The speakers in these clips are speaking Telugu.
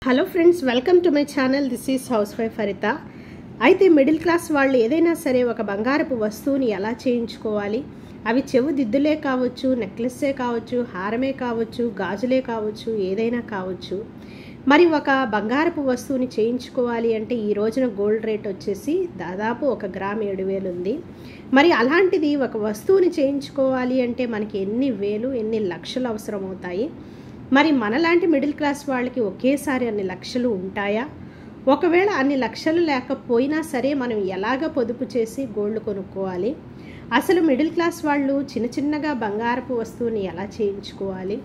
Hello friends, welcome to my channel. This is house wife హరిత. అయితే మిడిల్ క్లాస్ వాళ్ళు ఏదైనా సరే ఒక బంగారపు వస్తువుని ఎలా చేయించుకోవాలి, అవి చెవు దిద్దులే కావచ్చు, నెక్లెస్సే కావచ్చు, హారమే కావచ్చు, గాజులే కావచ్చు, ఏదైనా కావచ్చు. మరి ఒక బంగారపు వస్తువుని చేయించుకోవాలి అంటే ఈ రోజున గోల్డ్ రేట్ వచ్చేసి దాదాపు 1 గ్రామ్ 7,000 ఉంది. మరి అలాంటిది ఒక వస్తువుని చేయించుకోవాలి అంటే మనకి ఎన్ని వేలు ఎన్ని లక్షలు అవసరం అవుతాయి. మరి మనలాంటి మిడిల్ క్లాస్ వాళ్ళకి ఒకేసారి అన్ని లక్షలు ఉంటాయా? ఒకవేళ అన్ని లక్షలు లేకపోయినా సరే మనం ఎలాగ పొదుపు చేసి గోల్డ్ కొనుక్కోవాలి? అసలు మిడిల్ క్లాస్ వాళ్ళు చిన్నగా బంగారపు వస్తువుని ఎలా చేయించుకోవాలి,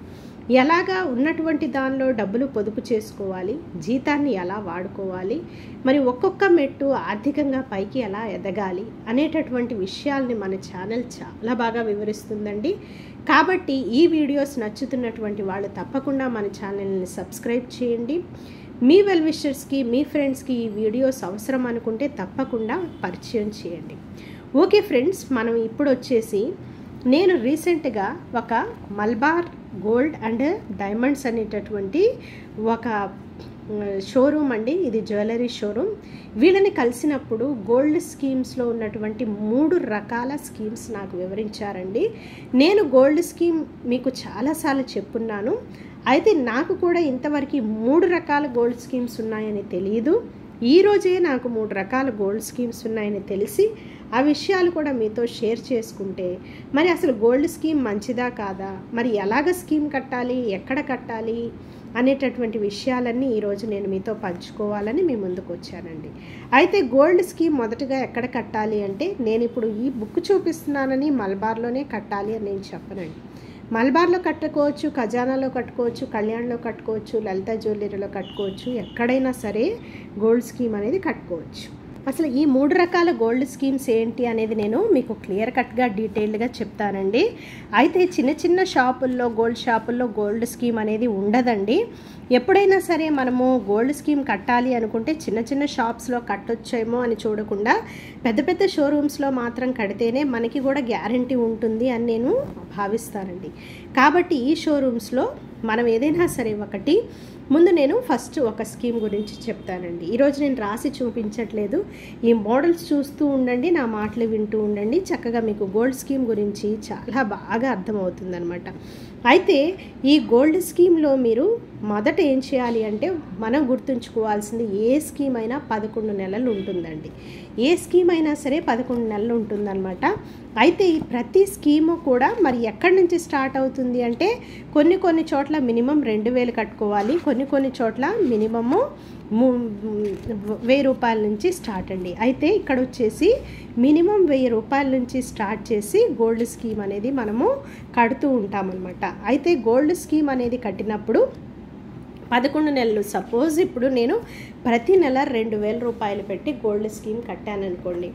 ఎలాగా ఉన్నటువంటి దానిలో డబ్బులు పొదుపు చేసుకోవాలి, జీతాన్ని ఎలా వాడుకోవాలి, మరి ఒక్కొక్క మెట్టు ఆర్థికంగా పైకి ఎలా ఎదగాలి అనేటటువంటి విషయాల్ని మన ఛానల్ చాలా బాగా వివరిస్తుందండి. కాబట్టి ఈ వీడియోస్ నచ్చుతున్నటువంటి వాళ్ళు తప్పకుండా మన ఛానల్ని సబ్స్క్రైబ్ చేయండి. మీ వెల్ విషర్స్కి, మీ ఫ్రెండ్స్కి ఈ వీడియోస్ అవసరం అనుకుంటే తప్పకుండా పరిచయం చేయండి. ఓకే ఫ్రెండ్స్, మనం ఇప్పుడు వచ్చేసి నేను రీసెంట్గా ఒక మల్బార్ గోల్డ్ అండ్ డైమండ్స్ అనేటటువంటి ఒక షోరూమ్ అండి, ఇది జ్యువెలరీ షోరూమ్. వీళ్ళని కలిసినప్పుడు గోల్డ్ స్కీమ్స్లో ఉన్నటువంటి 3 రకాల స్కీమ్స్ నాకు వివరించారండి. నేను గోల్డ్ స్కీమ్ మీకు చాలాసార్లు చెప్పున్నాను. అయితే నాకు కూడా ఇంతవరకు 3 రకాల గోల్డ్ స్కీమ్స్ ఉన్నాయని తెలియదు. ఈరోజే నాకు 3 రకాల గోల్డ్ స్కీమ్స్ ఉన్నాయని తెలిసి ఆ విషయాలు కూడా మీతో షేర్ చేసుకుంటే మరి అసలు గోల్డ్ స్కీమ్ మంచిదా కాదా, మరి ఎలాగ స్కీమ్ కట్టాలి, ఎక్కడ కట్టాలి అనేటటువంటి విషయాలన్నీ ఈరోజు నేను మీతో పంచుకోవాలని మీ ముందుకు వచ్చానండి. అయితే గోల్డ్ స్కీమ్ మొదటగా ఎక్కడ కట్టాలి అంటే, నేను ఇప్పుడు ఈ బుక్ చూపిస్తున్నానని మల్బార్లోనే కట్టాలి అని నేను చెప్పనండి. మల్బార్లో కట్టుకోవచ్చు, ఖజానాలో కట్టుకోవచ్చు, కళ్యాణ్లో కట్టుకోవచ్చు, లలిత జ్యువెలరీలో కట్టుకోవచ్చు, ఎక్కడైనా సరే గోల్డ్ స్కీమ్ అనేది కట్టుకోవచ్చు. అసలు ఈ 3 రకాల గోల్డ్ స్కీమ్స్ ఏంటి అనేది నేను మీకు క్లియర్ కట్గా డీటెయిల్డ్గా చెప్తానండి. అయితే చిన్న షాపుల్లో, గోల్డ్ షాపుల్లో గోల్డ్ స్కీమ్ అనేది ఉండదండి. ఎప్పుడైనా సరే మనము గోల్డ్ స్కీమ్ కట్టాలి అనుకుంటే చిన్న షాప్స్లో కట్టొచ్చేమో అని చూడకుండా పెద్ద షోరూమ్స్లో మాత్రం కడితేనే మనకి కూడా గ్యారంటీ ఉంటుంది అని నేను భావిస్తానండి. కాబట్టి ఈ షోరూమ్స్లో మనం ఏదైనా సరే ఒకటి ముందు నేను ఫస్ట్ ఒక స్కీమ్ గురించి చెప్తానండి. ఈరోజు నేను రాసి చూపించట్లేదు, ఈ మోడల్స్ చూస్తూ ఉండండి, నా మాటలు వింటూ ఉండండి. చక్కగా మీకు గోల్డ్ స్కీమ్ గురించి చాలా బాగా అర్థమవుతుందన్నమాట. అయితే ఈ గోల్డ్ స్కీమ్లో మీరు మొదట ఏం చేయాలి అంటే, మనం గుర్తుంచుకోవాల్సింది ఏ స్కీమ్ అయినా 11 నెలలు ఉంటుందండి. ఏ స్కీమ్ అయినా సరే 11 నెలలు ఉంటుందన్నమాట. అయితే ఈ ప్రతి స్కీము కూడా మరి ఎక్కడి నుంచి స్టార్ట్ అవుతుంది అంటే, కొన్ని చోట్ల మినిమం 2,000 కట్టుకోవాలి, కొన్ని చోట్ల మినిమము 1,000 రూపాయల నుంచి స్టార్ట్ అండి. అయితే ఇక్కడ వచ్చేసి మినిమం 1,000 రూపాయల నుంచి స్టార్ట్ చేసి గోల్డ్ స్కీమ్ అనేది మనము కడుతూ ఉంటామన్నమాట. అయితే గోల్డ్ స్కీమ్ అనేది కట్టినప్పుడు 11 నెలలు, సపోజ్ ఇప్పుడు నేను ప్రతి నెల 2,000 రూపాయలు పెట్టి గోల్డ్ స్కీమ్ కట్టాననుకోండి.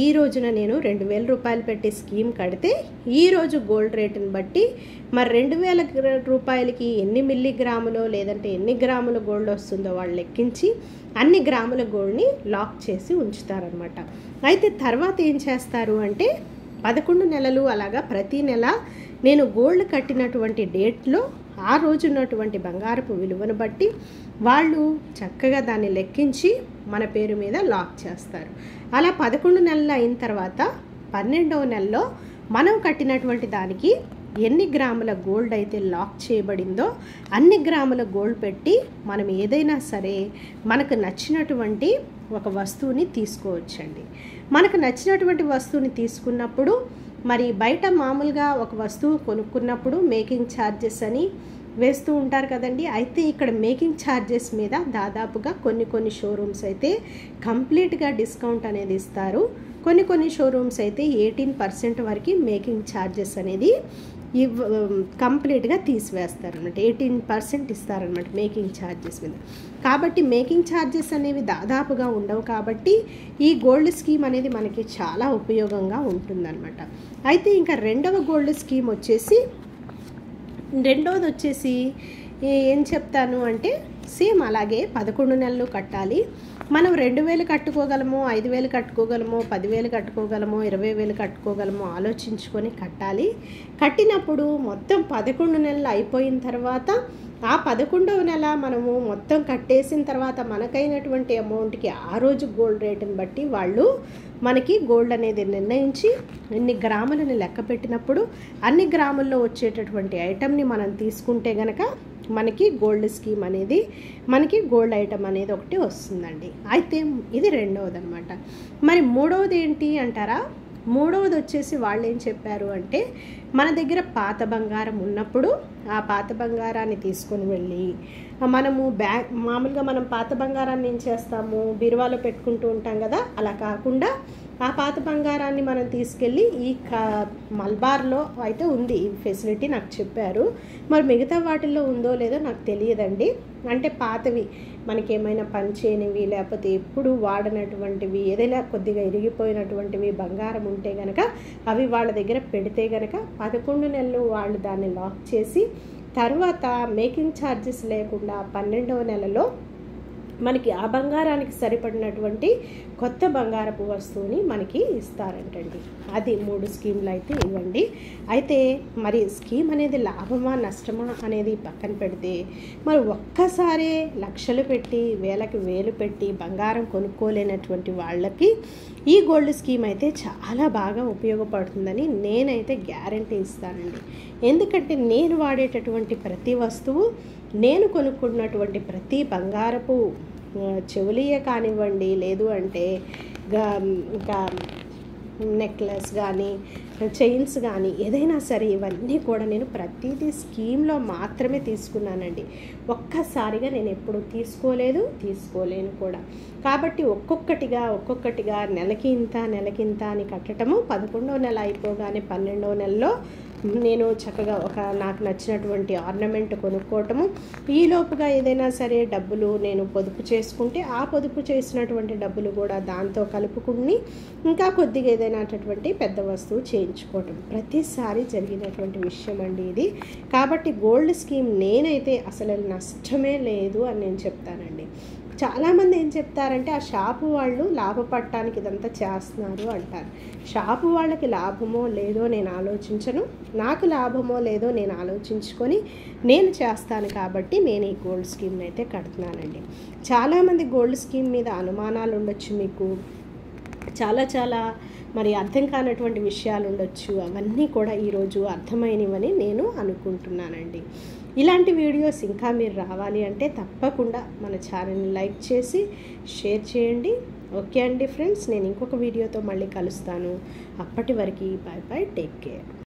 ఈ రోజున నేను 2,000 రూపాయలు పెట్టి స్కీమ్ కడితే ఈరోజు గోల్డ్ రేటుని బట్టి మరి 2,000 రూపాయలకి ఎన్ని మిల్లీగ్రాములో లేదంటే ఎన్ని గ్రాముల గోల్డ్ వస్తుందో వాళ్ళు లెక్కించి అన్ని గ్రాముల గోల్డ్ని లాక్ చేసి ఉంచుతారనమాట. అయితే తర్వాత ఏం చేస్తారు అంటే, 11 నెలలు అలాగా ప్రతి నెల నేను గోల్డ్ కట్టినటువంటి డేట్లో ఆ రోజు ఉన్నటువంటి బంగారపు విలువను బట్టి వాళ్ళు చక్కగా దాన్ని లెక్కించి మన పేరు మీద లాక్ చేస్తారు. అలా 11 నెలలు అయిన తర్వాత 12వ నెలలో మనం కట్టినటువంటి దానికి ఎన్ని గ్రాముల గోల్డ్ అయితే లాక్ చేయబడిందో అన్ని గ్రాముల గోల్డ్ పెట్టి మనం ఏదైనా సరే మనకు నచ్చినటువంటి ఒక వస్తువుని తీసుకోవచ్చండి. మనకు నచ్చినటువంటి వస్తువుని తీసుకున్నప్పుడు మరి బయట మామూలుగా ఒక వస్తువు కొనుక్కున్నప్పుడు మేకింగ్ ఛార్జెస్ అని వేస్తూ ఉంటారు కదండి. అయితే ఇక్కడ మేకింగ్ ఛార్జెస్ మీద దాదాపుగా కొన్ని షోరూమ్స్ అయితే కంప్లీట్గా డిస్కౌంట్ అనేది ఇస్తారు. కొన్ని షోరూమ్స్ అయితే 18% వరకు మేకింగ్ ఛార్జెస్ అనేది కంప్లీట్గా తీసివేస్తారనమాట. 18% ఇస్తారనమాట మేకింగ్ ఛార్జెస్ మీద. కాబట్టి మేకింగ్ ఛార్జెస్ అనేవి దాదాపుగా ఉండవు. కాబట్టి ఈ గోల్డ్ స్కీమ్ అనేది మనకి చాలా ఉపయోగంగా ఉంటుందన్నమాట. అయితే ఇంకా రెండవది వచ్చేసి ఏం చెప్తాను అంటే, సేమ్ అలాగే 11 నెలలు కట్టాలి. మనం 2000 కట్టుకోగలమో, 5000 కట్టుకోగలమో, 10,000 కట్టుకోగలమో, 20,000 కట్టుకోగలమో ఆలోచించుకొని కట్టాలి. కట్టినప్పుడు మొత్తం 11 నెలలు అయిపోయిన తర్వాత ఆ 11వ నెల మనము మొత్తం కట్టేసిన తర్వాత మనకైనటువంటి అమౌంట్కి ఆ రోజు గోల్డ్ రేటుని బట్టి వాళ్ళు మనకి గోల్డ్ అనేది నిర్ణయించి ఇన్ని గ్రాములని లెక్క పెట్టినప్పుడు అన్ని గ్రాముల్లో వచ్చేటటువంటి ఐటమ్ని మనం తీసుకుంటే గనక మనకి గోల్డ్ స్కీమ్ అనేది మనకి గోల్డ్ ఐటమ్ అనేది ఒకటి వస్తుందండి. అయితే ఇది రెండవది అనమాట. మరి మూడవది ఏంటి అంటారా? మూడవది వచ్చేసి వాళ్ళు ఏం చెప్పారు అంటే, మన దగ్గర పాత బంగారం ఉన్నప్పుడు ఆ పాత బంగారాన్ని తీసుకొని వెళ్ళి మనము మామూలుగా మనం పాత బంగారాన్ని ఏం చేస్తాము, బీరువాలో పెట్టుకుంటూ ఉంటాం కదా, అలా కాకుండా ఆ పాత బంగారాన్ని మనం తీసుకెళ్ళి ఈ మల్బార్లో అయితే ఉంది ఈ ఫెసిలిటీ, నాకు చెప్పారు. మరి మిగతా వాటిల్లో ఉందో లేదో నాకు తెలియదండి. అంటే పాతవి మనకి ఏమైనా పని చేయనివి, లేకపోతే ఎప్పుడు వాడనటువంటివి, ఏదైనా కొద్దిగా ఇరిగిపోయినటువంటివి బంగారం ఉంటే కనుక అవి వాళ్ళ దగ్గర పెడితే కనుక 11 నెలలు వాళ్ళు దాన్ని లాక్ చేసి తర్వాత మేకింగ్ ఛార్జెస్ లేకుండా 12వ నెలలో మనకి ఆ బంగారానికి సరిపడినటువంటి కొత్త బంగారపు వస్తువుని మనకి ఇస్తారంటండి. అది 3 స్కీమ్లు అయితే ఇవ్వండి. అయితే మరి స్కీమ్ అనేది లాభమా నష్టమా అనేది పక్కన పెడితే, మరి ఒక్కసారే లక్షలు పెట్టి వేలకు వేలు పెట్టి బంగారం కొనుక్కోలేనటువంటి వాళ్ళకి ఈ గోల్డ్ స్కీమ్ అయితే చాలా బాగా ఉపయోగపడుతుందని నేనైతే గ్యారంటీ ఇస్తానండి. ఎందుకంటే నేను వాడేటటువంటి ప్రతి వస్తువు, నేను కొనుక్కున్నటువంటి ప్రతి బంగారపు చెవులియే కానివ్వండి, లేదు అంటే ఇంకా నెక్లెస్ కానీ చైన్స్ కానీ ఏదైనా సరే ఇవన్నీ కూడా నేను ప్రతిదీ స్కీమ్లో మాత్రమే తీసుకున్నానండి. ఒక్కసారిగా నేను ఎప్పుడు తీసుకోలేను కూడా. కాబట్టి ఒక్కొక్కటిగా నెలకి ఇంత అని కట్టడము, 11వ నెల అయిపోగానే 12వ నెలలో నేను చక్కగా నాకు నచ్చినటువంటి ఆర్నమెంట్ కొనుక్కోవటము, ఈలోపుగా ఏదైనా సరే డబ్బులు నేను పొదుపు చేసుకుంటే ఆ పొదుపు చేసినటువంటి డబ్బులు కూడా దాంతో కలుపుకుని ఇంకా కొద్దిగా ఏదైనాటువంటి పెద్ద వస్తువు చేయించుకోవటం ప్రతిసారి జరిగినటువంటి విషయం అండి ఇది. కాబట్టి గోల్డ్ స్కీమ్ నేనైతే అసలు నష్టమే లేదు అని నేను చెప్తానండి. చాలామంది ఏం చెప్తారంటే ఆ షాపు వాళ్ళు లాభపడటానికి ఇదంతా చేస్తున్నారు అంటారు. షాపు వాళ్ళకి లాభమో లేదో నేను ఆలోచించను, నాకు లాభమో లేదో నేను ఆలోచించుకొని నేను చేస్తాను. కాబట్టి నేను ఈ గోల్డ్ స్కీమ్ని అయితే కడుతున్నానండి. చాలామంది గోల్డ్ స్కీమ్ మీద అనుమానాలు ఉండొచ్చు, మీకు చాలా మరి అర్థం కానటువంటి విషయాలు ఉండొచ్చు. అవన్నీ కూడా ఈరోజు అర్థమైనవని నేను అనుకుంటున్నానండి. ఇలాంటి వీడియోస్ ఇంకా మీరు రావాలి అంటే తప్పకుండా మన ఛానల్ని లైక్ చేసి షేర్ చేయండి. ఓకే అండి ఫ్రెండ్స్, నేను ఇంకొక వీడియోతో మళ్ళీ కలుస్తాను. అప్పటి వరకు బై బై, టేక్ కేర్.